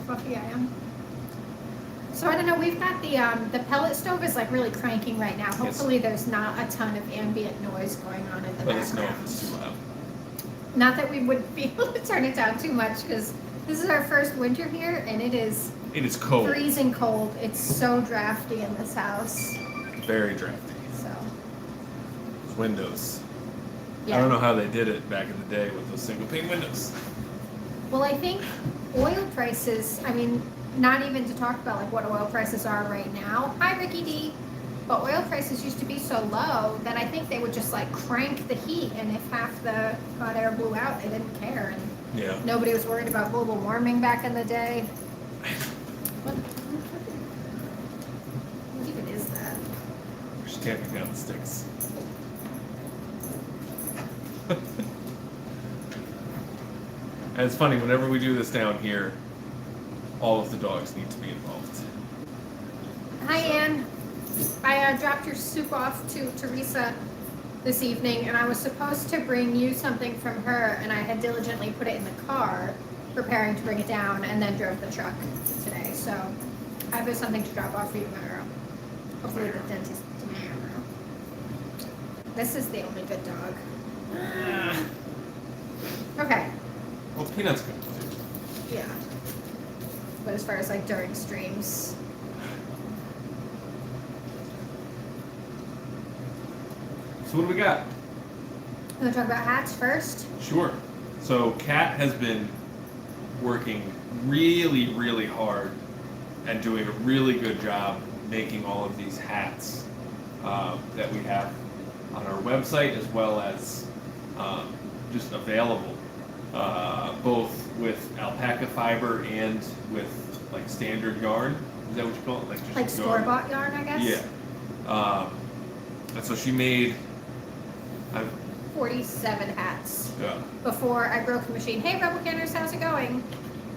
fluffy I am. So I don't know, we've got the pellet stove is like really cranking right now. Hopefully there's not a ton of ambient noise going on in the Let us know background. if it's too loud. Not that we would be able to turn it down too much because this is our first winter here and it is cold. freezing cold. It's so drafty in this house. Very drafty. So Those windows. yeah. I don't know how they did it back in the day with those single pane windows. Well, I think oil prices, I mean, not even to talk about like what oil prices are right now. Hi, Ricky D. But oil prices used to be so low that I think they would just like crank the heat, and if half the hot air blew out, they didn't care. And Yeah. nobody was worried about global warming back in the day. What even is that? We're just camping down the sticks. And it's funny, whenever we do this down here, all of the dogs need to be involved. Hi, Ann. I dropped your soup off to Teresa this evening, and I was supposed to bring you something from her, and I had diligently put it in the car, preparing to bring it down, and then drove the truck today. So I have something to drop off for you tomorrow. Hopefully the dentist tomorrow. This is the only good dog. Okay. Well, Peanut's good too. Yeah. But as far as like during streams. So what do we got? You want to talk about hats first? Sure. So Kat has been working really, really hard and doing a really good job making all of these hats that we have on our website, as well as just available, both with alpaca fiber and with like standard yarn. Is that what you call it? Like just Like store-bought yarn, I guess? Yeah. And so she made. 47 hats. Yeah. Before I broke the machine. Hey, Rebel Canners, how's it going?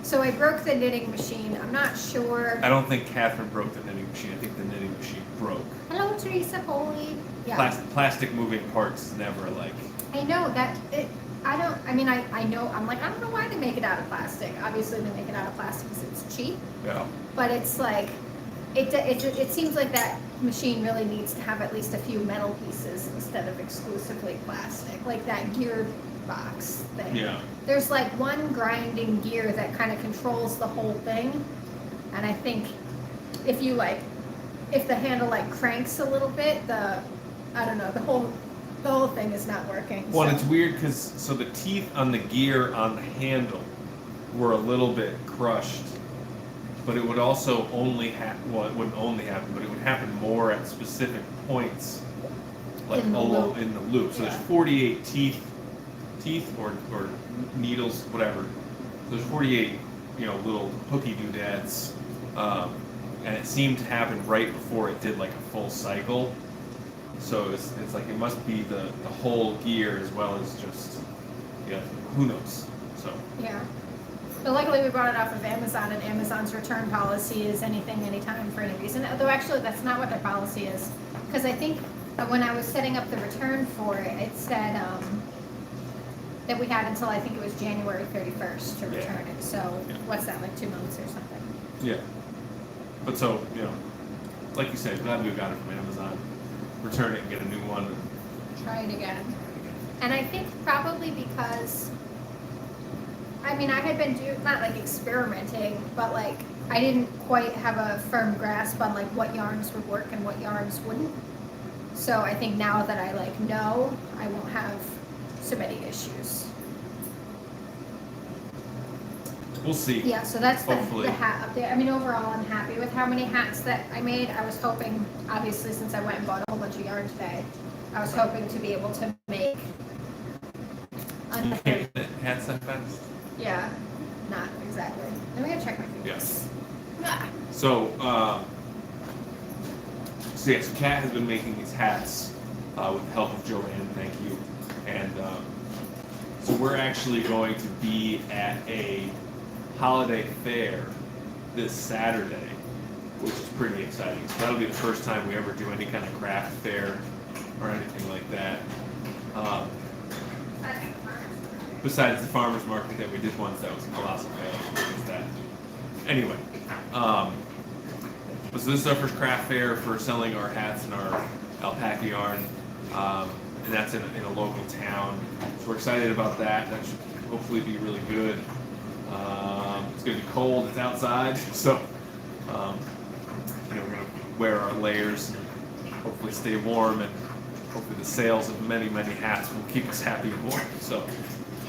So I broke the knitting machine. I'm not sure. I don't think Catherine broke the knitting machine. I think the knitting machine broke. Hello, Teresa Polly. Yeah. Plastic moving parts never like. I know that it. I don't. I mean, I know. I'm like, I don't know why they make it out of plastic. Obviously, they make it out of plastic because it's cheap. Yeah. But it's like, it seems like that machine really needs to have at least a few metal pieces instead of exclusively plastic, like that gear box thing. Yeah. There's like one grinding gear that kind of controls the whole thing, and I think if the handle like cranks a little bit, I don't know, the whole thing is not working. Well, so. it's weird because so the teeth on the gear on the handle were a little bit crushed, but it would also only happen. Well, it wouldn't only happen, but it would happen more at specific points, like In the loop. in the loop. So Yeah. there's 48 teeth or needles, whatever. There's 48, little hooky doodads, and it seemed to happen right before it did like a full cycle. So it's like it must be the whole gear as well as just who knows. So Yeah. But luckily we bought it off of Amazon, and Amazon's return policy is anything, anytime, for any reason. Although actually that's not what their policy is. Because I think when I was setting up the return for it, it said that we had until I think it was January 31st to return it. So what's that, like 2 months or something? yeah. But so like you said, glad we got it from Amazon. Return it and get a new one. Try it again. And I think probably because, I mean, I had been not like experimenting, but like I didn't quite have a firm grasp on like what yarns would work and what yarns wouldn't. So I think now that I like know, I won't have so many issues. We'll see. Yeah, so that's the Hopefully. hat update. I mean, overall, I'm happy with how many hats that I made. I was hoping, obviously, since I went and bought a whole bunch of yarn today, I was hoping to be able to make You can't knit hats that fast. Yeah, not exactly. Let me go check my fingers. Yes. Ah. So yes, Kat has been making these hats with the help of Joanne, thank you. And so we're actually going to be at a holiday fair this Saturday, which is pretty exciting. So that'll be the first time we ever do any kind of craft fair or anything like that. Besides the farmer's market that we did once, that was a colossal failure. Because that Anyway, so this is our first craft fair for selling our hats and our alpaca yarn, and that's in a local town. So we're excited about that. That should hopefully be really good. It's going to be cold. It's outside, so we're going to wear our layers and hopefully stay warm, and hopefully the sales of many, many hats will keep us happy and warm. So.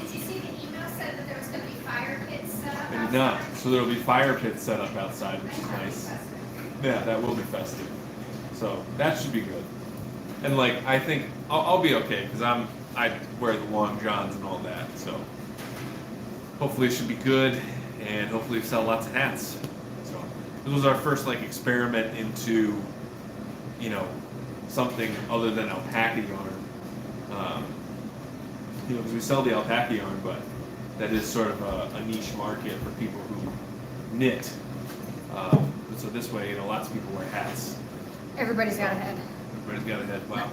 Did you see the email said that there was going to be fire pits set up? I did not. So there'll be fire pits set up outside, which is nice. Yeah, that will be festive. So that should be good. And like, I think I'll be okay because I wear the long johns and all that. So hopefully it should be good, and hopefully we sell lots of hats. So this was our first like experiment into, something other than alpaca yarn. Because we sell the alpaca yarn, but that is sort of a niche market for people who knit. So this way, lots of people wear hats. Everybody's got a head. Everybody's got a head. Wow.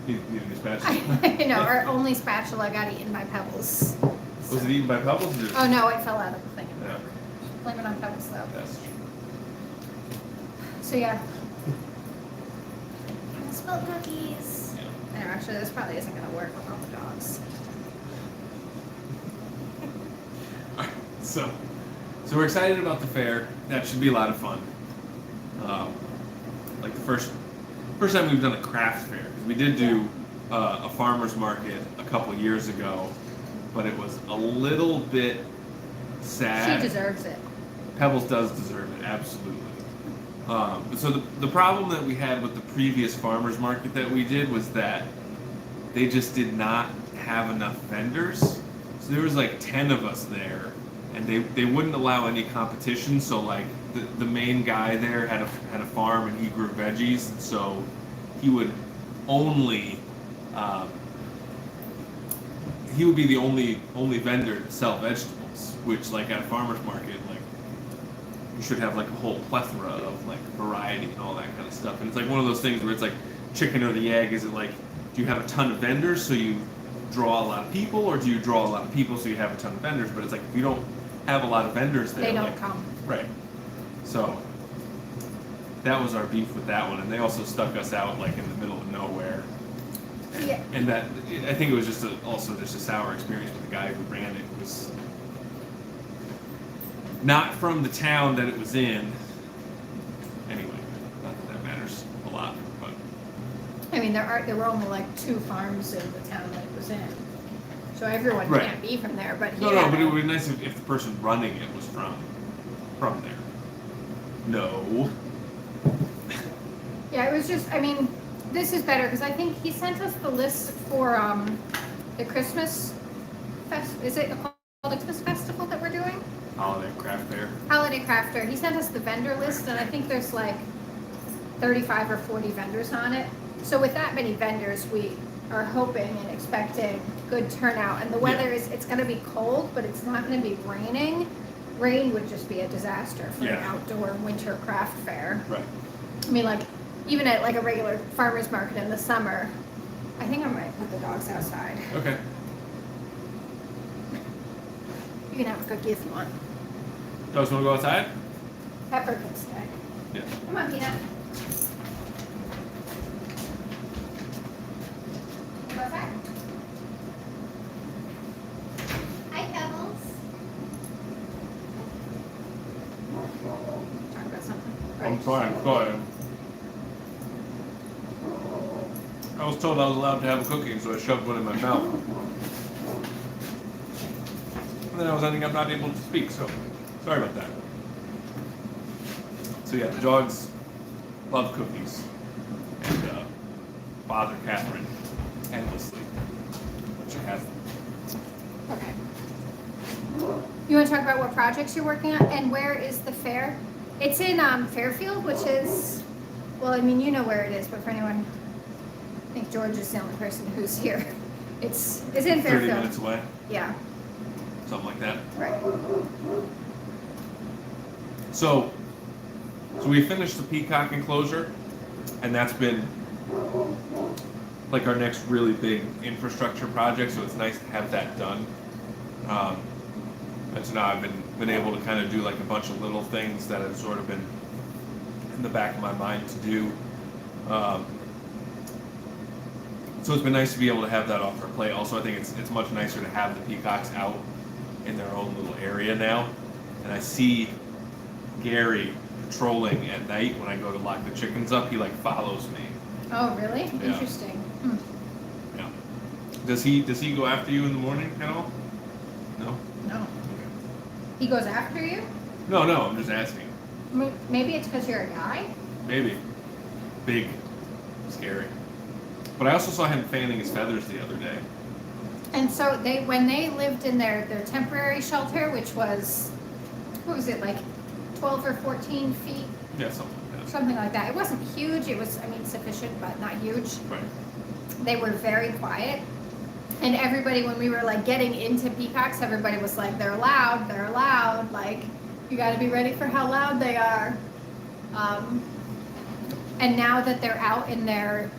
Need a new spatula. I know, our only spatula got eaten by Pebbles. Was it eaten by Pebbles? Or? Oh no, it fell out of the thing. Yeah. Blame it on Pebbles though. That's true. So yeah. Spilled cookies. Yeah. I know, actually this probably isn't going to work with all the dogs. Alright, so we're excited about the fair. That should be a lot of fun. Like the first time we've done a craft fair. 'Cause we did do a farmer's market a couple years ago, but it was a little bit sad. She deserves it. Pebbles does deserve it, absolutely. So the problem that we had with the previous farmer's market that we did was that they just did not have enough vendors. So there was like 10 of us there, and they wouldn't allow any competition. So like the main guy there had a farm and he grew veggies, and so he would only he would be the only vendor to sell vegetables, which like at a farmer's market, like you should have like a whole plethora of like variety and all that kind of stuff. And it's like one of those things where it's like chicken or the egg. Is it like, do you have a ton of vendors so you draw a lot of people, or do you draw a lot of people so you have a ton of vendors? But it's like if you don't have a lot of vendors there, They don't like, come. right. So that was our beef with that one, and they also stuck us out like in the middle of nowhere. Yeah. And that, I think it was just also just a sour experience with the guy who ran it. It was not from the town that it was in. Anyway, not that matters a lot, but I mean, there were only like 2 farms in the town that it was in. So everyone Right. can't be from there, but he no, had but it a- would be nice if the person running it was from there. No. Yeah, it was just, I mean, this is better because I think he sent us the list for the Christmas is it called the Christmas festival that we're doing? Holiday craft fair. Holiday Craft Fair. He sent us the vendor list, and I think there's like 35 or 40 vendors on it. So with that many vendors, we are hoping and expecting good turnout. And the weather it's going to be cold, but it's not going to be raining. Rain would just be a disaster for an Yeah. outdoor winter craft fair. Right. I mean, like, even at like a regular farmer's market in the summer, I think I might put the dogs outside. Okay. You can have a cookie if you want. Dogs want to go outside? Pepper can stay. Yeah. Come on, Peanut. Go outside. Hi, Pebbles. Talk about something. I'm sorry. I was told I was allowed to have a cookie, so I shoved one in my mouth. And then I was ending up not able to speak, so sorry about that. So yeah, the dogs love cookies and bother Catherine endlessly, but she has them. Okay. You want to talk about what projects you're working on and where is the fair? It's in Fairfield, which is, well, I mean, you know where it is, but for anyone, I think George is the only person who's here. It's in 30 Fairfield. minutes away, Yeah, something like that. right. So we finished the Peacock enclosure, and that's been like our next really big infrastructure project. So it's nice to have that done. And so now I've been been able to kind of do like a bunch of little things that have sort of been in the back of my mind to do. So it's been nice to be able to have that off our plate. Also, I think it's much nicer to have the peacocks out in their own little area now. And I see Gary patrolling at night when I go to lock the chickens up. He like follows me. Oh, really? Yeah. Interesting. Yeah. Does he go after you in the morning at all? No. No. He goes after you? No. I'm just asking. Maybe it's because you're a guy? Maybe. Big, scary. But I also saw him fanning his feathers the other day. And so when they lived in their temporary shelter, which was, what was it, like 12 or 14 feet? Yeah, something like that. Something like that. It wasn't huge. It was, sufficient, but not huge. Right. They were very quiet. And everybody, when we were like getting into peacocks, everybody was like, they're loud. Like, you got to be ready for how loud they are. And now that they're out in their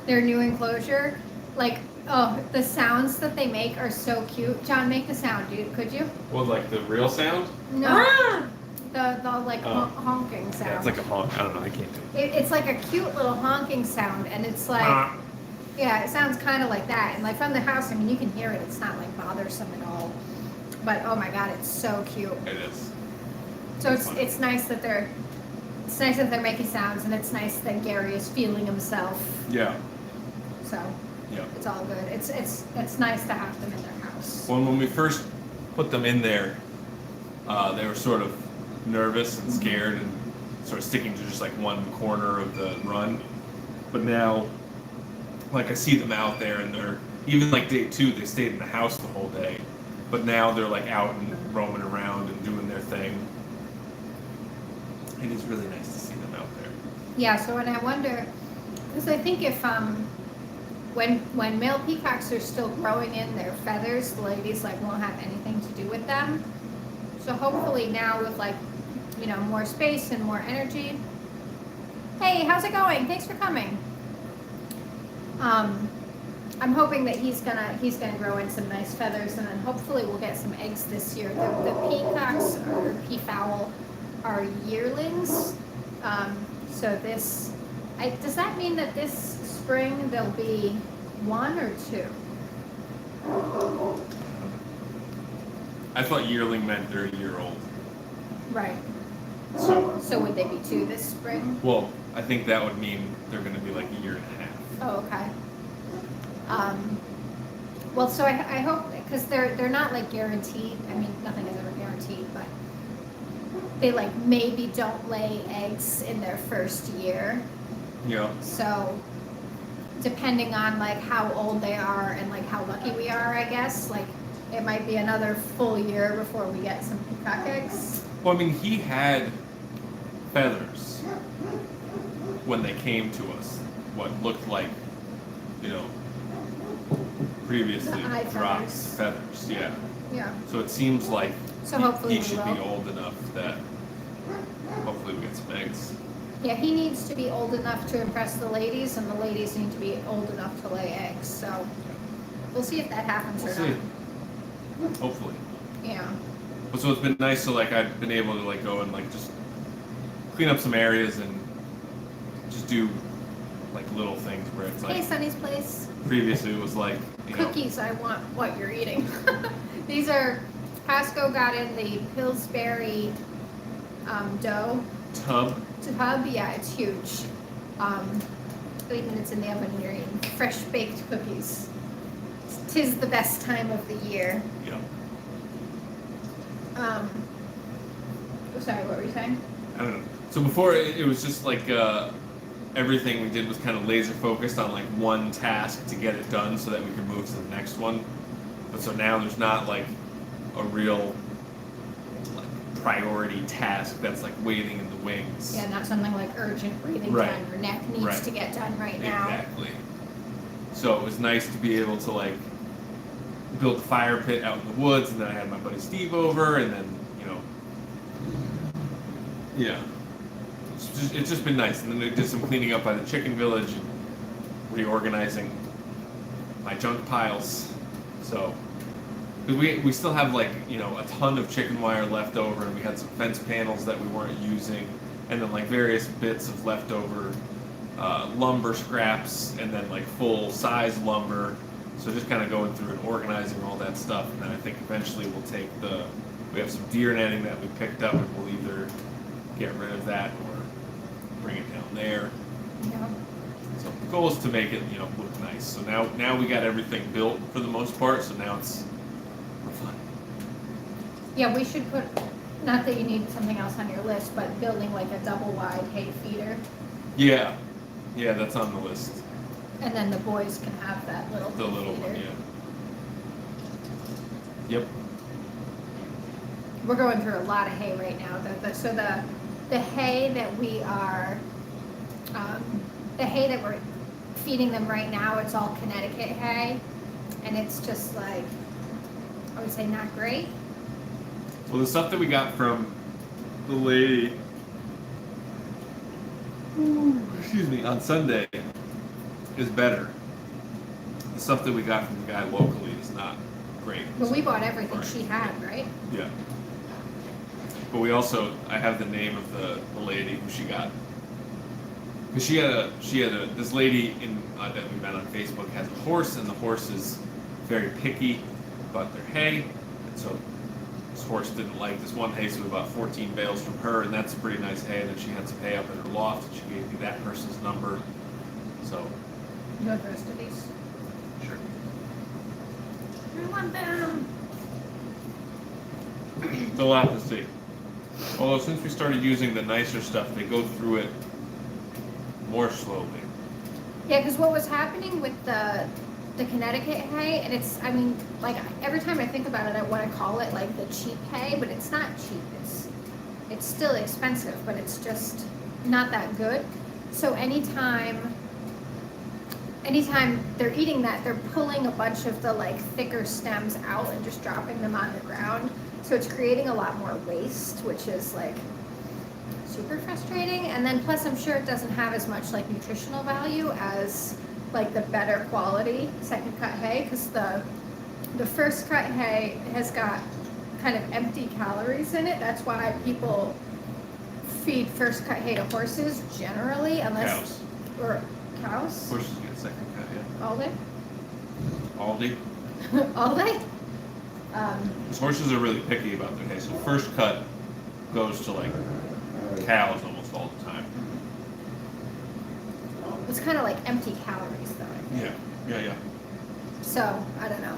new enclosure, like, oh, the sounds that they make are so cute. John, make the sound, dude. Could you? Well, like the real sound? No. The like Oh. honking sound. Yeah, it's like a honk. I don't know. I can't do it. It's like a cute little honking sound, and it's like, yeah, it sounds kind of like that. And like from the house, you can hear it. It's not like bothersome at all. But oh my God, it's so cute. It is. So It's fun. it's nice that they're making sounds, and it's nice that Gary is feeling himself. Yeah. So Yeah. it's all good. It's nice to have them in their house. Well, when we first put them in there, they were sort of nervous and scared and sort of sticking to just like one corner of the run. But now, like I see them out there, and they're even like day 2, they stayed in the house the whole day. But now they're like out and roaming around and doing their thing. And it's really nice to see them out there. Yeah. So and I wonder, because I think if when male peacocks are still growing in their feathers, the ladies like won't have anything to do with them. So hopefully now with like, more space and more energy. Hey, how's it going? Thanks for coming. I'm hoping that he's gonna grow in some nice feathers, and then hopefully we'll get some eggs this year. The peacocks or peafowl are yearlings. So does that mean that this spring there'll be 1 or 2? I thought yearling meant they're a year old. Right. So, So would they be 2 this spring? well, I think that would mean they're going to be like a year and a half. Oh, okay. Well, so I hope, because they're not like guaranteed. Nothing is ever guaranteed, but they like maybe don't lay eggs in their first year. Yeah. So depending on like how old they are and like how lucky we are, I guess, like it might be another full year before we get some peacock eggs. Well, he had feathers when they came to us. What looked like, previously The eye dropped feathers. feathers. Yeah. Yeah. So it seems like So hopefully he we should will. be old enough that hopefully we get some eggs. Yeah, he needs to be old enough to impress the ladies, and the ladies need to be old enough to lay eggs. So we'll see if that happens We'll or see. not. Hopefully. Yeah. But so it's been nice to like I've been able to like go and like just clean up some areas and just do like little things where it's like Hey, Sunny's Place. previously it was like Cookies, I want what you're eating. These are, Costco got in the Pillsbury dough tub. tub. Yeah, it's huge. 3 minutes in the oven and you're eating fresh baked cookies. 'Tis the best time of the year. Yeah. Sorry, what were you saying? I don't know. So before it was just like everything we did was kind of laser focused on like one task to get it done so that we could move to the next one. But so now there's not like a real like priority task that's like waiting in the wings. Yeah, not something like urgent breathing Right. done. Your neck needs Right. to get done right now. Exactly. So it was nice to be able to like build a fire pit out in the woods, and then I had my buddy Steve over, and then yeah, it's just been nice. And then we did some cleaning up by the chicken village, and reorganizing my junk piles. So Because we still have like, you know, a ton of chicken wire left over, and we had some fence panels that we weren't using, and then like various bits of leftover lumber scraps, and then like full size lumber. So just kind of going through and organizing all that stuff, and then I think eventually we'll take we have some deer netting that we picked up, and we'll either get rid of that or bring it down there. Yeah. So the goal is to make it, you know, look nice. So now we got everything built for the most part, so now it's fun. Yeah, we should put, not that you need something else on your list, but building like a double wide hay feeder. Yeah, that's on the list. And then the boys can have that little The hay little feeder. one, yeah. Yep. We're going through a lot of hay right now. So the hay that we are, the hay that we're feeding them right now, it's all Connecticut hay, and it's just like, I would say not great. Well, the stuff that we got from the lady, excuse me, on Sunday is better. The stuff that we got from the guy locally is not great. But we bought everything Right. she had, right? Yeah. But we also, I have the name of the lady who she got. Because she had this lady that we met on Facebook has a horse, and the horse is very picky about their hay. And so this horse didn't like this one hay, so we bought 14 bales from her, and that's a pretty nice hay. And then she had some hay up in her loft, and she gave me that person's number. So, You want the rest of these? sure. I want them. It's a lot to see. Although since we started using the nicer stuff, they go through it more slowly. Yeah, because what was happening with the Connecticut hay, and it's, I mean, like every time I think about it, I want to call it like the cheap hay, but it's not cheap. It's still expensive, but it's just not that good. So anytime they're eating that, they're pulling a bunch of the like thicker stems out and just dropping them on the ground. So it's creating a lot more waste, which is like super frustrating. And then plus I'm sure it doesn't have as much like nutritional value as like the better quality second cut hay, because the first cut hay has got kind of empty calories in it. That's why people feed first cut hay to horses generally, unless Cows. or cows Horses get second cut, yeah. all day. Aldi. All day. Because horses are really picky about their hay, so first cut goes to like cows almost all the time. It's kind of like empty calories though. I think. Yeah. So I don't know.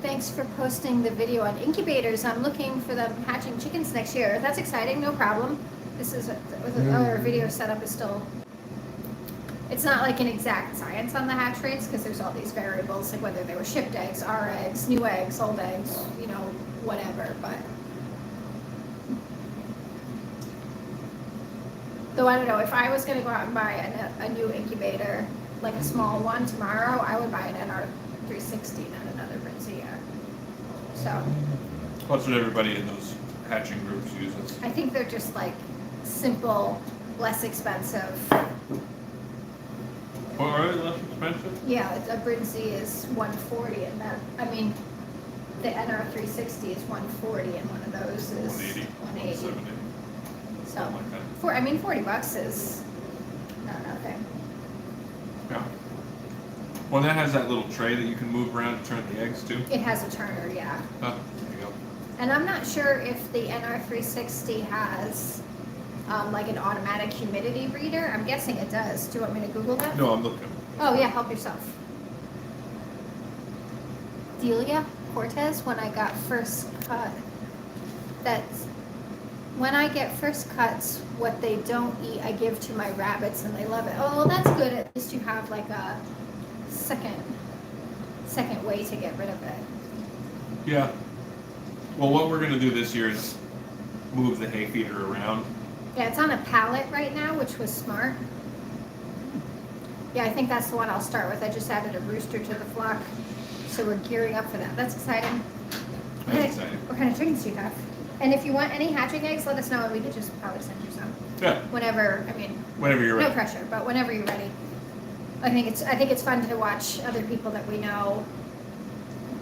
Thanks for posting the video on incubators. I'm looking for them hatching chickens next year. That's exciting. No problem. This is our video setup is still. It's not like an exact science on the hatch rates because there's all these variables, like whether they were shipped eggs, our eggs, new eggs, old eggs, you know, whatever. But though I don't know, if I was going to go out and buy a new incubator, like a small one tomorrow, I would buy an NR360, not another Brinzia. So That's what everybody in those hatching groups uses. I think they're just like simple, less expensive. Well, are they less expensive? Yeah, a Brinzia is 140, and that, I mean, the NR360 is 140, and one of those is 180, 180. 170, So, something like that. $40 is not nothing. Yeah. Well, that has that little tray that you can move around to turn the eggs to. It has a turner, yeah. Oh, there you go. And I'm not sure if the NR360 has like an automatic humidity reader. I'm guessing it does. Do you want me to Google that? No, I'm looking. Oh yeah, help yourself. Delia Cortez, when I got first cut, that's when I get first cuts, what they don't eat, I give to my rabbits and they love it. Oh, well, that's good. At least you have like a second way to get rid of it. Yeah. Well, what we're going to do this year is move the hay feeder around. Yeah, it's on a pallet right now, which was smart. Yeah, I think that's the one I'll start with. I just added a rooster to the flock, so we're gearing up for that. That's exciting. That's exciting. What kind of chickens do you have? And if you want any hatching eggs, let us know and we could just probably send you some. Yeah. Whenever, I mean, Whenever you're no ready. pressure, but whenever you're ready. I think it's fun to watch other people that we know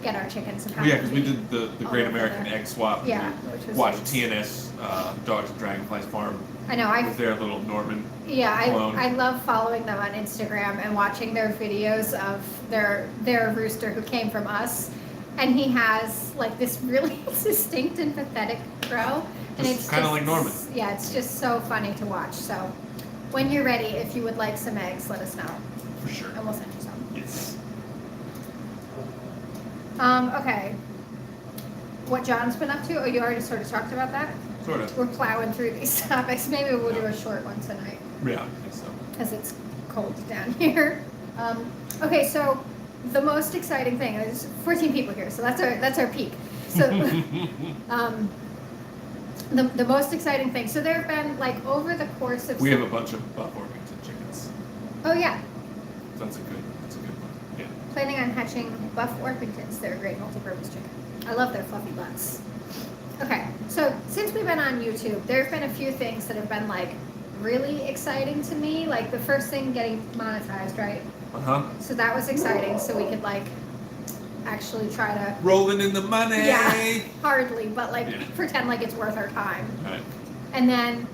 get our chickens. And Oh, yeah, because we did the Great over American there. Egg Swap. Yeah, which was Watched nice. TNS, Dogs and Dragonflies Farm I know. with their little Norman. Yeah, clone. I love following them on Instagram and watching their videos of their rooster who came from us, and he has like this really distinct and pathetic crow, and Just it's kinda just- like Norman. Yeah, it's just so funny to watch. So, when you're ready, if you would like some eggs, let us know, For sure. and we'll send you some. Yes. Okay. What John's been up to? Oh, you already sort of talked about that. Sort of. We're plowing through these topics. Maybe we'll do a short one tonight, Yeah, I think so. because it's cold down here. Okay, so the most exciting thing is 14 people here, so that's our peak. So the most exciting thing. So there have been like over the course of We have a bunch of Buff Orpington chickens. oh yeah, That's a good one. Yeah. planning on hatching Buff Orpingtons. They're a great multi-purpose chicken. I love their fluffy butts. Okay, so since we've been on YouTube, there have been a few things that have been like really exciting to me. Like the first thing getting monetized, right? Uh-huh. So that was exciting. So we could like actually try to Rolling in the money. yeah, hardly, but like Yeah. pretend like it's worth our time. Right. And then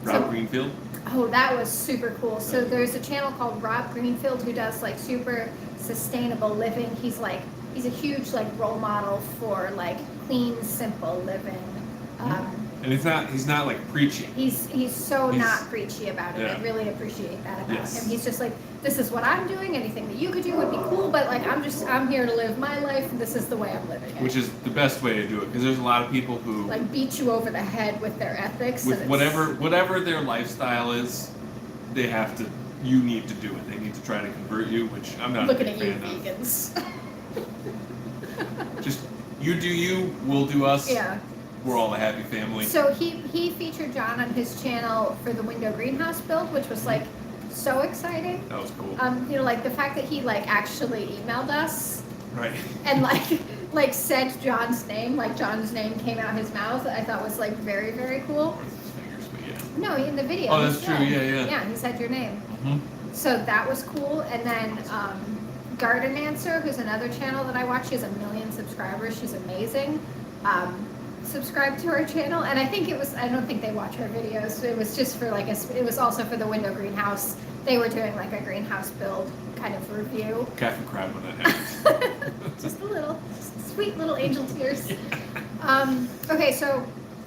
Rob Greenfield. oh, that was super cool. So there's a channel called Rob Greenfield who does like super sustainable living. He's a huge like role model for like clean, simple living. And he's not like preachy. He's so He's- not preachy about it. yeah. I really appreciate that about Yes. him. He's just like, this is what I'm doing. Anything that you could do would be cool, but like I'm here to live my life. And this is the way I'm living it. Which is the best way to do it, because there's a lot of people who, like beat you over the head with their ethics. with and it's- whatever their lifestyle is, they have to. You need to do it. They need to try to convert you, which I'm not looking a at big you, fan of. vegans. Just you do you, we'll do us. Yeah. We're all a happy family. So he featured John on his channel for the window greenhouse build, which was like so exciting. That was cool. You know, like the fact that he like actually emailed us Right. and like said John's name, like John's name came out his mouth, I thought was like very, very cool. Or his fingers, but yeah. No, in the video. Oh, he that's true, said- yeah. Yeah, he said your name. Hmm. So that was cool. And then Garden Answer, who's another channel that I watch, she has 1 million subscribers. She's amazing. Subscribe to her channel, and I don't think they watch her videos. It was just for it was also for the window greenhouse. They were doing like a greenhouse build kind of review. Calf and crab when that happens. Just a little, just sweet little angel tears. Okay, so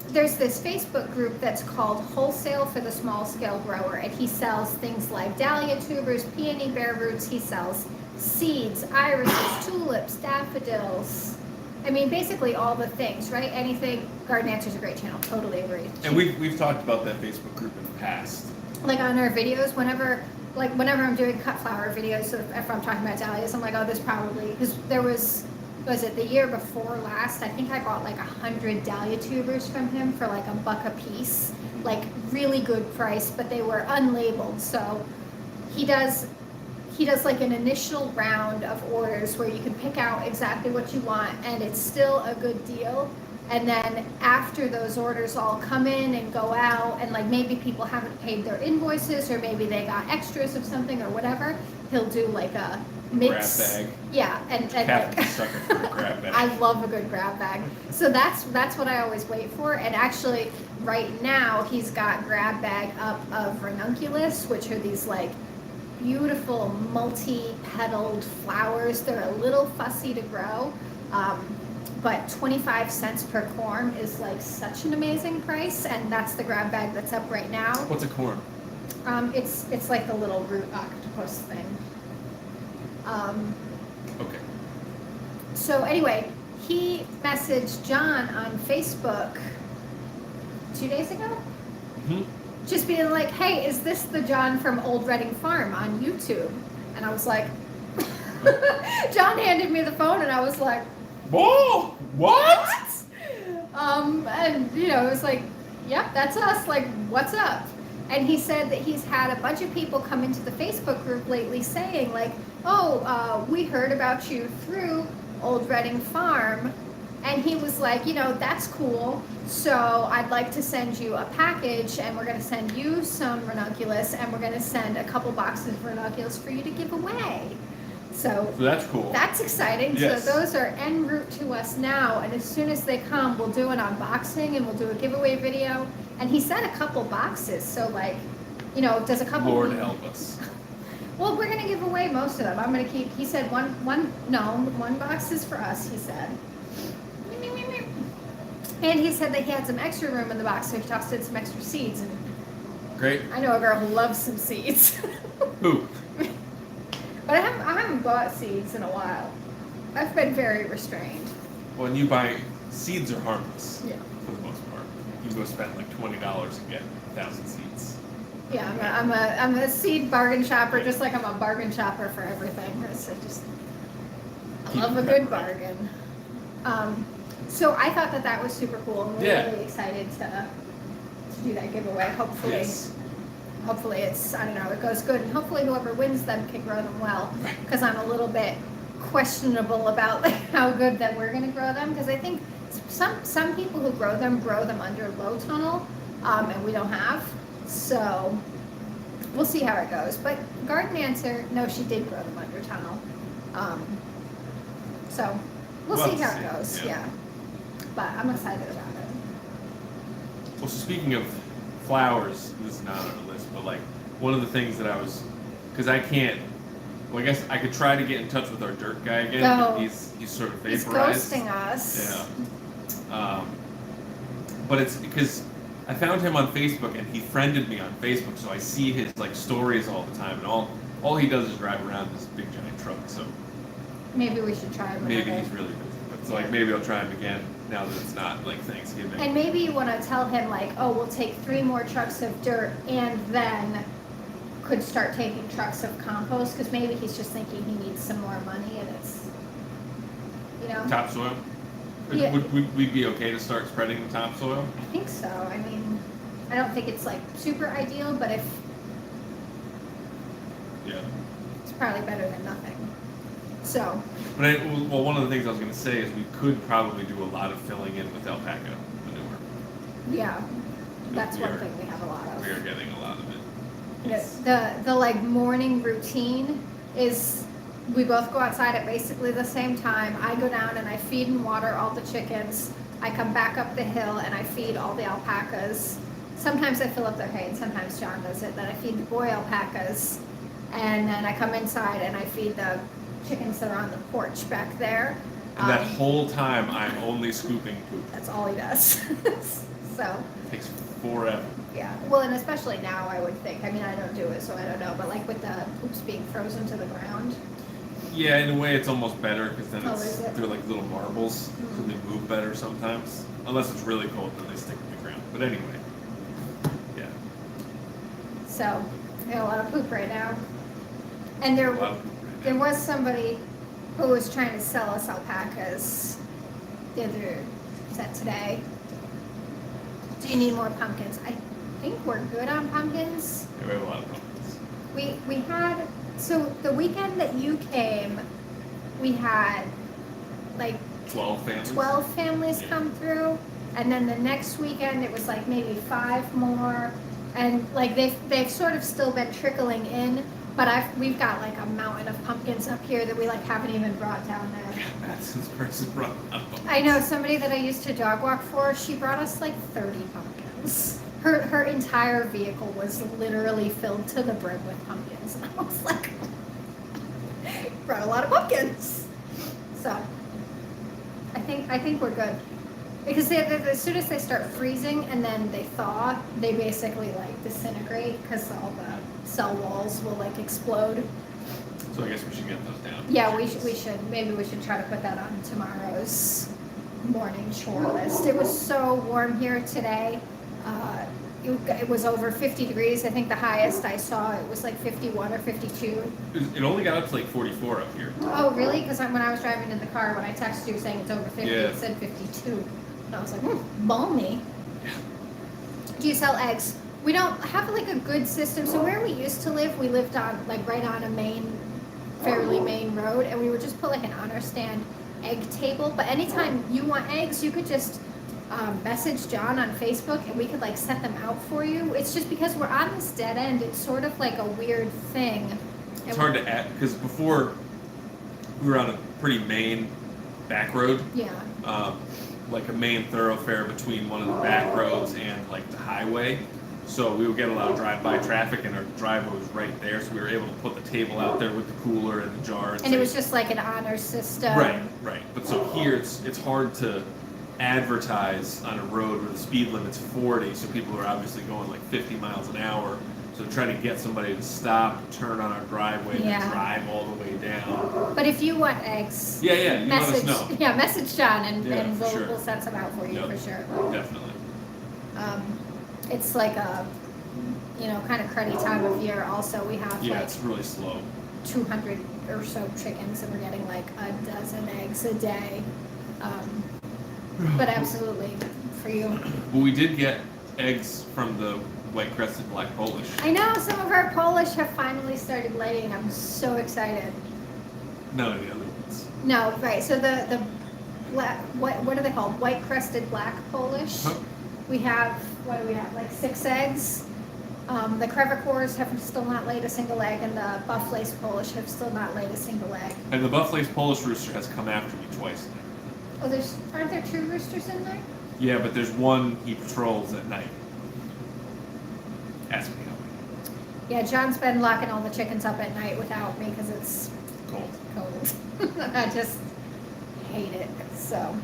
there's this Facebook group that's called Wholesale for the Small Scale Grower, and he sells things like dahlia tubers, peony bare roots. He sells seeds, irises, tulips, daffodils. I mean, basically all the things, right? Anything. Garden Answer's a great channel. Totally agree. And we've talked about that Facebook group in the past. Like on our videos, whenever I'm doing cut flower videos, so if I'm talking about dahlias, I'm like, oh, this probably, because there was it the year before last? I think I bought like 100 dahlia tubers from him for like $1 a piece, like really good price, but they were unlabeled. So he does like an initial round of orders where you can pick out exactly what you want, and it's still a good deal. And then after those orders all come in and go out, and like maybe people haven't paid their invoices, or maybe they got extras of something or whatever, he'll do like a mix. Grab bag. Yeah, and Calf like, is sucker for a grab bag. I love a good grab bag. So that's what I always wait for. And actually, right now he's got grab bag up of ranunculus, which are these like beautiful multi-petaled flowers. They're a little fussy to grow, but 25 cents per corm is like such an amazing price, and that's the grab bag that's up right now. What's a corn? It's like the little root octopus thing. Okay. So anyway, he messaged John on Facebook 2 days ago, Hmm. just being like, hey, is this the John from Old Reading Farm on YouTube? And I was like, John handed me the phone, and I was like, Whoa! What? And you know, it was like, yep, that's us, like, what's up? And he said that he's had a bunch of people come into the Facebook group lately saying like, oh, we heard about you through Old Reading Farm. And he was like, you know, that's cool. So I'd like to send you a package, and we're going to send you some ranunculus, and we're going to send a couple boxes of ranunculus for you to give away. So So that's cool. that's exciting. Yes. So those are en route to us now, and as soon as they come, we'll do an unboxing and we'll do a giveaway video. And he sent a couple boxes, so like, you know, does a couple. Lord help us. Well, we're gonna give away most of them. I'm gonna keep. He said one box is for us. He said. And he said that he had some extra room in the box, so he tossed in some extra seeds. And Great. I know a girl who loves some seeds. Who? But I haven't bought seeds in a while. I've been very restrained. When you buy seeds are harmless. Yeah. For the most part. You can go spend like $20 and get 1,000 seeds. Yeah, I'm a seed bargain shopper, just like I'm a bargain shopper for everything. I love a good bargain. So I thought that was super cool. I'm really excited to do that giveaway. Hopefully, Yes. hopefully it's, I don't know, it goes good, and hopefully whoever wins them can grow them well. Because I'm a little bit questionable about like how good that we're gonna grow them. Because I think some people who grow them under low tunnel, and we don't have. So we'll see how it goes. But Garden Answer, no, she did grow them under tunnel. So we'll see how it goes. Yeah. But I'm excited about it. Well, so speaking of flowers, this is not on the list, but like one of the things that I was, because I can't, well, I guess I could try to get in touch with our dirt guy again, but he's sort of vaporized. He's ghosting us. Yeah. But it's because I found him on Facebook and he friended me on Facebook, so I see his like stories all the time, and all he does is drive around this big giant truck. So Maybe we should try him. maybe he's really busy. But it's like maybe I'll try him again now that it's not like Thanksgiving. And maybe you want to tell him like, oh, we'll take 3 more trucks of dirt, and then could start taking trucks of compost, because maybe he's just thinking he needs some more money, and it's, you know. Topsoil? Yeah. Would we be okay to start spreading the topsoil? I think so. I mean, I don't think it's like super ideal, but if Yeah. it's probably better than nothing. So, But well, one of the things I was going to say is we could probably do a lot of filling in with alpaca manure. yeah, that's We one are- thing we have a lot of. We are getting a lot of it. The like morning routine is we both go outside at basically the same time. I go down and I feed and water all the chickens. I come back up the hill and I feed all the alpacas. Sometimes I fill up their hay and sometimes John does it. Then I feed the boy alpacas, and then I come inside and I feed the chickens that are on the porch back there. And that whole time, I'm only scooping poop. That's all he does. So. It takes forever. Yeah, well, and especially now, I would think. I mean, I don't do it, so I don't know. But like with the poops being frozen to the ground. Yeah, in a way, it's almost better because then Oh, is it? they're like little marbles, so they move better sometimes. Unless it's really cold, then they stick to the ground. But anyway, yeah, So, a lot of poop right now. And a lot of poop right there now. was somebody who was trying to sell us alpacas today. Do you need more pumpkins? I think we're good on pumpkins. Yeah, we have a lot of pumpkins. We had, so the weekend that you came, we had like 12 families. 12 families Yeah. come through, and then the next weekend it was like maybe 5 more, and like they've sort of still been trickling in, but we've got like a mountain of pumpkins up here that we like haven't even brought down there. Madison's person brought out pumpkins. I know somebody that I used to dog walk for, she brought us like 30 pumpkins. Her entire vehicle was literally filled to the brim with pumpkins, and I was like, brought a lot of pumpkins. So I think we're good. Because as soon as they start freezing and then they thaw, they basically like disintegrate because all the cell walls will like explode. So I guess we should get those down. Yeah, we should. Maybe we should try to put that on tomorrow's morning chore list. It was so warm here today. It was over 50 degrees. I think the highest I saw, it was like 51 or 52. It only got up to like 44 up here. Oh, really? Because when I was driving in the car, when I texted you saying it's over 50, Yeah. it said 52. And I was like, balmy. Yeah. Do you sell eggs? We don't have like a good system. So where we used to live, we lived on like right on a fairly main road, and we would just put like an honor stand egg table. But anytime you want eggs, you could just message John on Facebook, and we could like set them out for you. It's just because we're on this dead end. It's sort of like a weird thing. It's hard to add because before we were on a pretty main back road, Yeah. like a main thoroughfare between one of the back roads and like the highway. So we would get a lot of drive-by traffic, and our driveway was right there, so we were able to put the table out there with the cooler and the jar. And it was just like an honor system. Right. But so here it's hard to advertise on a road where the speed limit's 40, so people are obviously going like 50 miles an hour. So trying to get somebody to stop, turn on our driveway, and Yeah. drive all the way down. But if you want eggs, Yeah, you let us message know. yeah, message John and, Yeah, and for we'll, sure. we'll set some out for you Yep. for sure. Definitely. It's like a kind of cruddy time of year. Also, we have Yeah, like it's really slow. 200 or so chickens, and we're getting like a dozen eggs a day. But absolutely for you. But we did get eggs from the white-crested black Polish. I know some of our Polish have finally started laying. I'm so excited. None of the other ones. No, right. So the black, what are they called? White crested black Polish. Huh? We have, what do we have? Like 6 eggs. The Crevecoeurs have still not laid a single egg, and the Buff Lace Polish have still not laid a single egg. And the Buff Lace Polish rooster has come after me twice now. Oh, aren't there 2 roosters in there? Yeah, but there's one he patrols at night. Ask me how Yeah, John's been locking all the chickens up at night without me because it's cold. cold. I just hate it. So.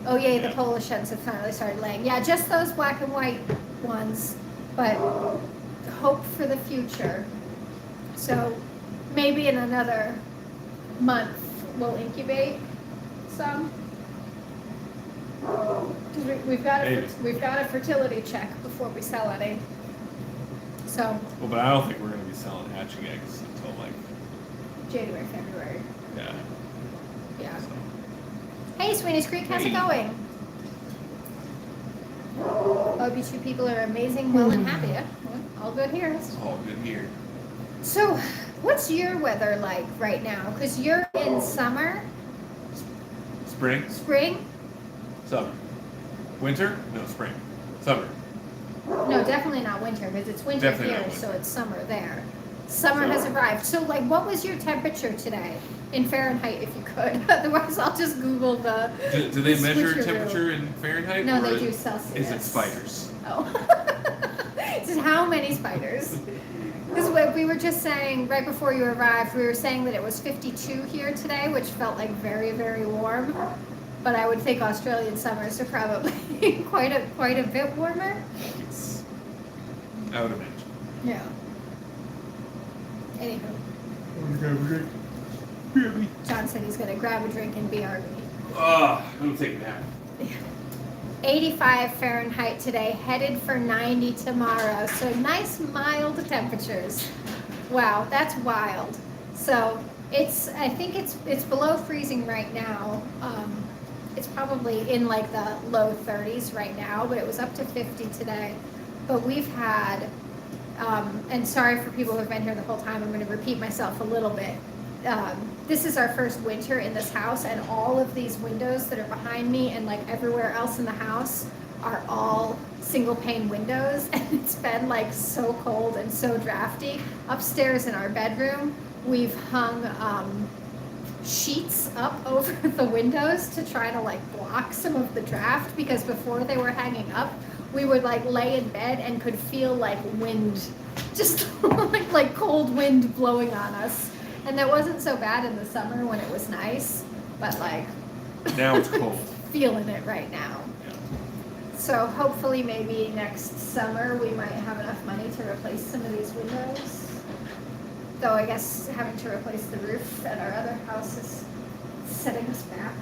Oh yay, the Yeah. Polish hens have finally started laying. Yeah, just those black and white ones, but hope for the future. So maybe in another month we'll incubate some. 'Cause we've got Maybe. we've got a fertility check before we sell any. So Well, but I don't think we're going to be selling hatching eggs until like, January, February. yeah. Yeah. So. Hey, Sweeney's Creek, how's it Hey. going? Hope you 2 people are amazing, well, and happy. Yeah? Well, all good here. It's all good here. So, what's your weather like right now? Because you're in summer, Spring? spring? Summer. Winter? No, spring. Summer. No, definitely not winter, because it's winter Definitely here, not so winter. it's summer there. Summer So- has arrived. So, like, what was your temperature today? In Fahrenheit, if you could. Otherwise, I'll just Google the. Do they measure switcheroo. temperature in Fahrenheit? No, or they is- do Celsius. Is it spiders? Oh. Just how many spiders? Because we were just saying, right before you arrived, we were saying that it was 52 here today, which felt like very, very warm. But I would think Australian summers are probably quite a bit warmer. It's, I would imagine. Yeah. Anywho, John said he's going to grab a drink and BRB. I'm going to take a nap. 85 Fahrenheit today, headed for 90 tomorrow. So nice mild temperatures. Wow, that's wild. So I think it's below freezing right now. It's probably in like the low 30s right now, but it was up to 50 today. But we've had, and sorry for people who have been here the whole time, I'm going to repeat myself a little bit. This is our first winter in this house, and all of these windows that are behind me and like everywhere else in the house are all single pane windows, and it's been like so cold and so drafty. Upstairs in our bedroom, we've hung sheets up over the windows to try to like block some of the draft, because before they were hanging up, we would like lay in bed and could feel like wind, just like cold wind blowing on us. And that wasn't so bad in the summer when it was nice, but like Now it's cold. feeling it right now. Yeah. So hopefully maybe next summer we might have enough money to replace some of these windows. Though I guess having to replace the roof at our other house is setting us back.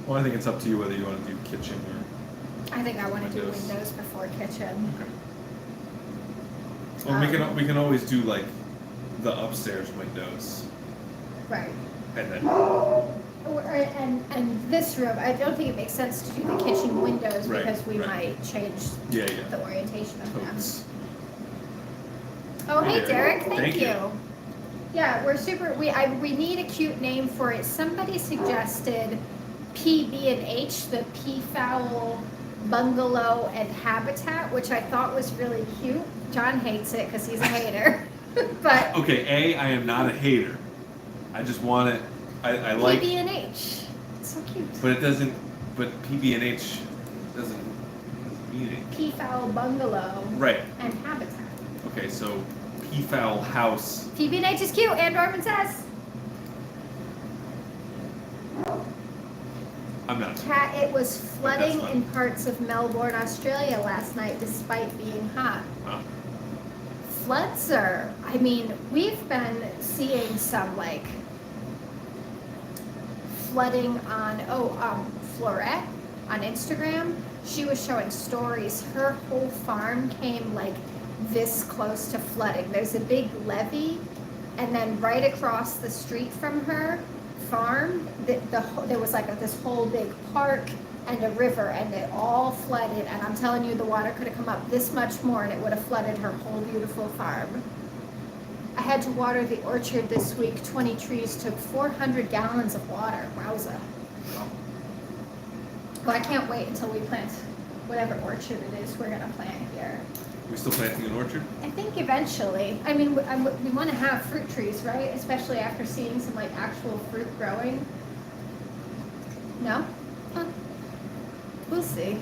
Well, I think it's up to you whether you want to do kitchen or. I think I want to do Windows. windows before kitchen. Okay. Well, we can always do like the upstairs windows, Right. and then And this room, I don't think it makes sense to do the kitchen windows Right, because we right. might change yeah. the orientation of them. Totes. Oh, hey Hey, Derek, Derek. thank Thank you. you. Yeah, we're super. We need a cute name for it. Somebody suggested PB&H, the Peafowl Bungalow and Habitat, which I thought was really cute. John hates it because he's a hater. But Okay, I am not a hater. I just want it. I like. PB&H. It's so cute. But it doesn't. But PB&H doesn't mean it. Peafowl Bungalow Right. and Habitat. Okay, so Peafowl House. PB&H is cute, and Norman says. I'm not. Kat, it was flooding fine. in parts of Melbourne, Australia last night despite being hot. Huh? Floods are, I mean, we've been seeing some like flooding on, Florette on Instagram. She was showing stories. Her whole farm came like this close to flooding. There's a big levee, and then right across the street from her farm, there was like this whole big park and a river, and it all flooded. And I'm telling you, the water could have come up this much more, and it would have flooded her whole beautiful farm. I had to water the orchard this week. 20 trees took 400 gallons of water. Wowza. Well, I can't wait until we plant whatever orchard it is we're going to plant here. We still planting an orchard? I think eventually. I mean, we want to have fruit trees, right? Especially after seeing some like actual fruit growing. No? Huh. We'll see.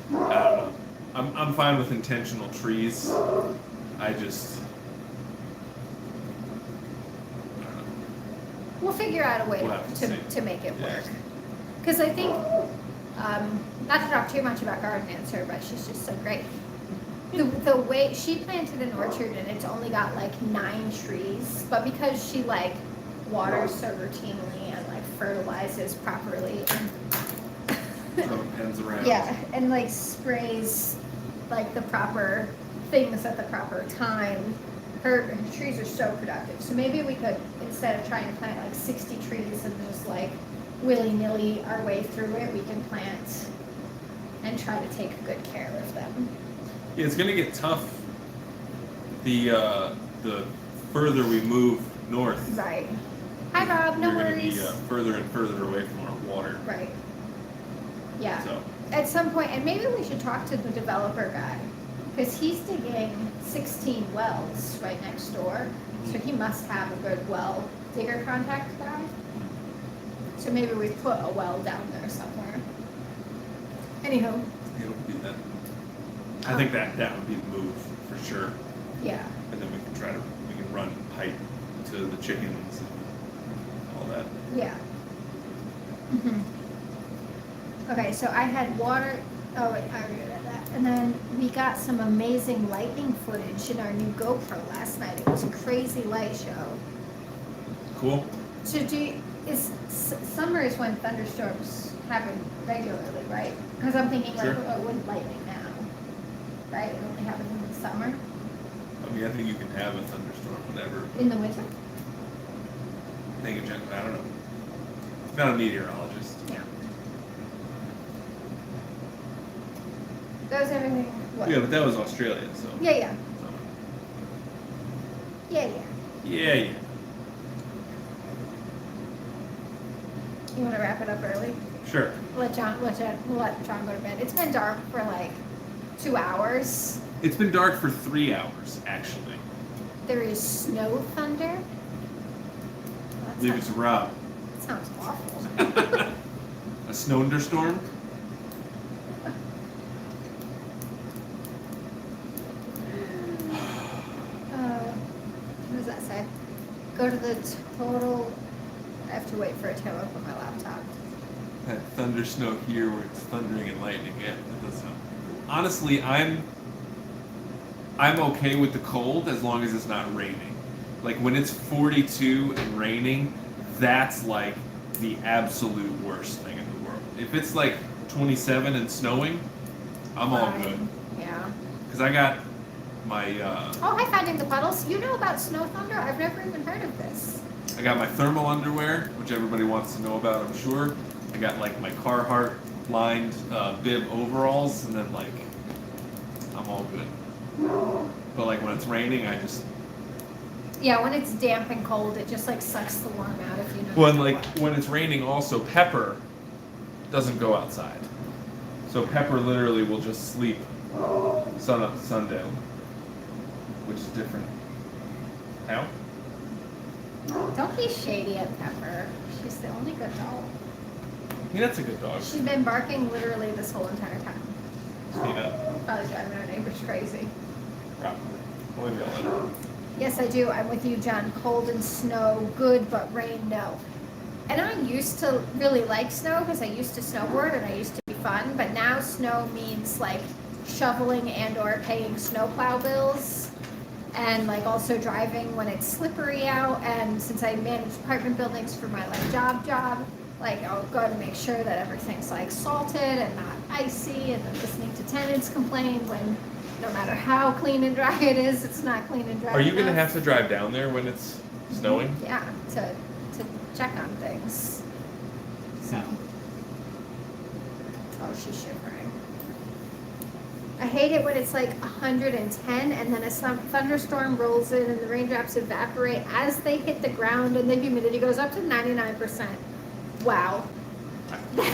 I don't know. I'm fine with intentional trees. I just. I don't know. We'll figure out a way We'll have to see. to make it Yeah. work. Because I think, not to talk too much about Garden Answer, but she's just so great. The way she planted an orchard and it's only got like 9 trees, but because she like waters so routinely and like fertilizes properly and Throwing pens around. yeah, and like sprays like the proper things at the proper time. Her trees are so productive. So maybe we could, instead of trying to plant like 60 trees and just like willy-nilly our way through it, we can plant and try to take good care of them. Yeah, it's gonna get tough. The further we move north, Right. Hi Rob, no we're gonna be worries. further and further away from our water. Right. Yeah. So At some point, and maybe we should talk to the developer guy, because he's digging 16 wells right next door, so he must have a good well digger contact guy. So maybe we put a well down there somewhere. Anywho, it would be that. I think that would be the move for sure. yeah. And then we can run pipe to the chickens and all that. Yeah. Mhm. Okay, so I had water. Oh wait, I already read that. And then we got some amazing lightning footage in our new GoPro last night. It was a crazy light show. Cool. So summer is when thunderstorms happen regularly, right? Because I'm thinking like, Sure. oh, it wouldn't lightning now, right? It only happens in the summer. I mean, I think you can have a thunderstorm whenever. In the winter? I don't know. I'm not a meteorologist. Yeah. That was everything. What? Yeah, but that was Australia, so. Yeah, yeah. so. Yeah, yeah. Yeah. You want to wrap it up early? Sure. We'll let John go to bed. It's been dark for like 2 hours. It's been dark for 3 hours, actually. There is snow thunder. Leave it to Rob. That sounds awful. A snowstorm? What does that say? Go to the total. I have to wait for it to open my laptop. That thunder snow here where it's thundering and lightning. Yeah, that does sound. Honestly, I'm okay with the cold as long as it's not raining. Like when it's 42 and raining, that's like the absolute worst thing in the world. If it's like 27 and snowing, I'm all Fine. good. Yeah. Because I got my Oh, hi, Finding the Puddles. You know about snow thunder? I've never even heard of this. I got my thermal underwear, which everybody wants to know about, I'm sure. I got like my Carhartt lined bib overalls, and then like I'm all good. But like when it's raining, I just Yeah, when it's damp and cold, it just like sucks the warm out if you know. well, and like when it's raining, also Pepper doesn't go outside, so Pepper literally will just sleep sun up to sundown, which is different. How? Don't be shady at Pepper. She's the only good dog. Yeah, that's a good dog. She's been barking literally this whole entire time. Tina. Probably driving our neighbors crazy. Probably. Well, maybe I'll let her. Yes, I do. I'm with you, John. Cold and snow, good, but rain, no. And I used to really like snow because I used to snowboard and I used to be fun, but now snow means like shoveling and or paying snowplow bills and like also driving when it's slippery out. And since I manage apartment buildings for my like job, like I'll go and make sure that everything's like salted and not icy, and then listening to tenants complain when no matter how clean and dry it is, it's not clean and dry. Are you going to enough. have to drive down there when it's snowing? Yeah, to check on things. So. Oh, she's shivering. I hate it when it's like 110 and then a thunderstorm rolls in and the raindrops evaporate as they hit the ground and the humidity goes up to 99%. Wow.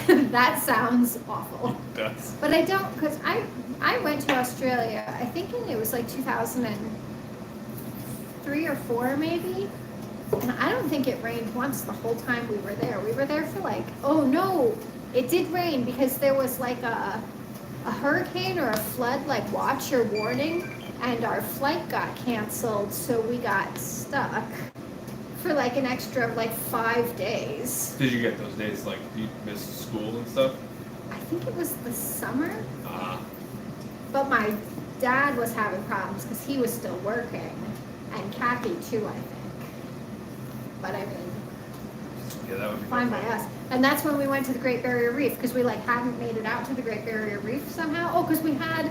That sounds awful. It does. But I don't, because I went to Australia, I think it was like 2003 or 4 maybe. And I don't think it rained once the whole time we were there. We were there for like, oh no, it did rain because there was like a hurricane or a flood like watch or warning, and our flight got canceled, so we got stuck for like an extra like 5 days. Did you get those days like you missed school and stuff? I think it was the summer, Ah. but my dad was having problems because he was still working, and Kathy too, I think. But I mean, Yeah, that would be fine by us. And that's when we went to the Great Barrier Reef because we like hadn't made it out to the Great Barrier Reef somehow. Oh, because we had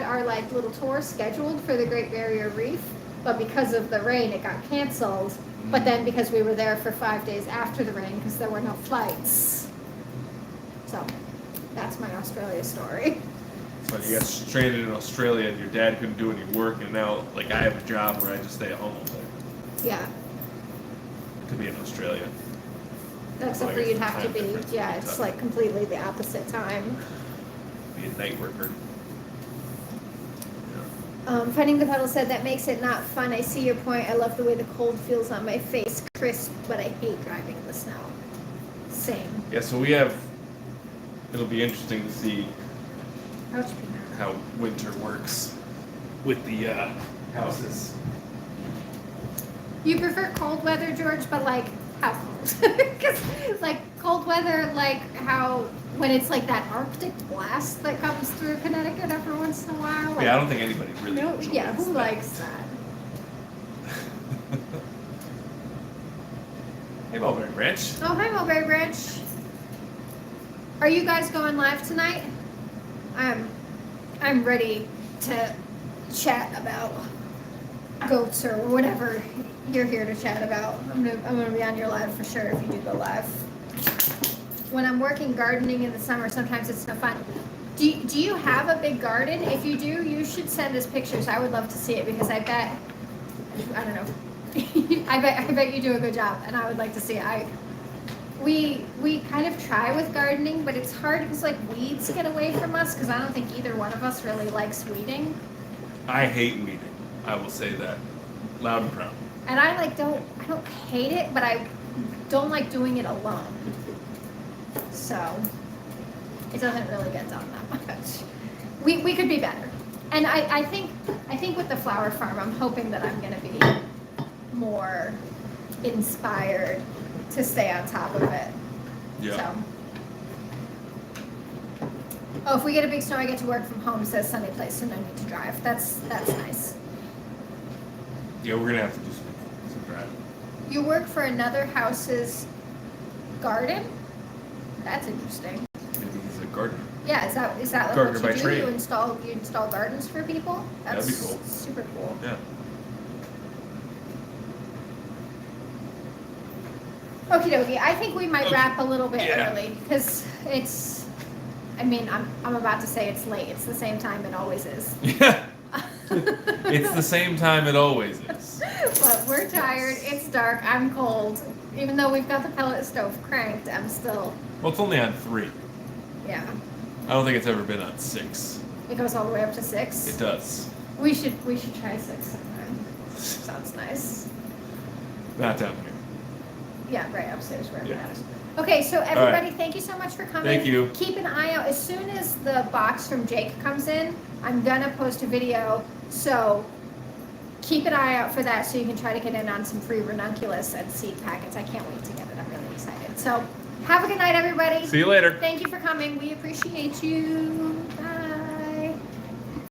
our like little tour scheduled for the Great Barrier Reef, but because of the rain, it got canceled. But then because we were there for 5 days after the rain, because there were no flights. So that's my Australia story. So you got stranded in Australia and your dad couldn't do any work, and now like I have a job where I just stay at home all day. Yeah. To be in Australia. Except for Like, you'd have to time be, difference would yeah, be it's tough. like completely the opposite time. Be a night worker. Finding the Puddle said, that makes it not fun. I see your point. I love the way the cold feels on my face. Crisp, but I hate driving in the snow. Same. Yeah, so it'll be interesting to see Ouch, Peanut. how winter works with the houses. You prefer cold weather, George, but like how cold? Because like cold weather, like how when it's like that Arctic blast that comes through Connecticut every once in a while. Like, Yeah, I don't think anybody really no, enjoys yeah, who that. likes that? Hey, Mulberry Branch. Oh, hi, Mulberry Branch. Are you guys going live tonight? I'm ready to chat about goats or whatever you're here to chat about. I'm gonna be on your live for sure if you do go live. When I'm working gardening in the summer, sometimes it's no fun. Do you have a big garden? If you do, you should send us pictures. I would love to see it because I bet, I don't know, I bet you do a good job, and I would like to see it. We kind of try with gardening, but it's hard because like weeds get away from us because I don't think either one of us really likes weeding. I hate weeding. I will say that loud and proud. And I don't hate it, but I don't like doing it alone. So it doesn't really get done that much. We could be better. And I think with the flower farm, I'm hoping that I'm gonna be more inspired to stay on top of it. Yeah. So. Oh, if we get a big snow, I get to work from home, says Sunny Place, so no need to drive. That's nice. Yeah, we're gonna have to do some driving. You work for another house's garden? That's interesting. Maybe he's a gardener. Yeah, is that like Gardener what by you do? trade. You install gardens for people? That'd That's be cool. Super cool. Yeah. Okie dokie. I think we might Okay. wrap a little bit Yeah. early because it's. I mean, I'm about to say it's late. It's the same time it always is. Yeah. It's the same time it always is. But we're tired. It's dark. I'm cold. Even though we've got the pellet stove cranked, I'm still. Well, it's only on 3. Yeah. I don't think it's ever been on 6. It goes all the way up to 6. It does. We should try 6 sometime. Sounds nice. Not down here. Yeah, right upstairs wherever Yeah. that is. Okay, so everybody, thank you so much for coming. Thank you. Keep an eye out. As soon as the box from Jake comes in, I'm gonna post a video. So keep an eye out for that so you can try to get in on some free ranunculus and seed packets. I can't wait to get it. I'm really excited. So have a good night, everybody. See you later. Thank you for coming. We appreciate you. Bye.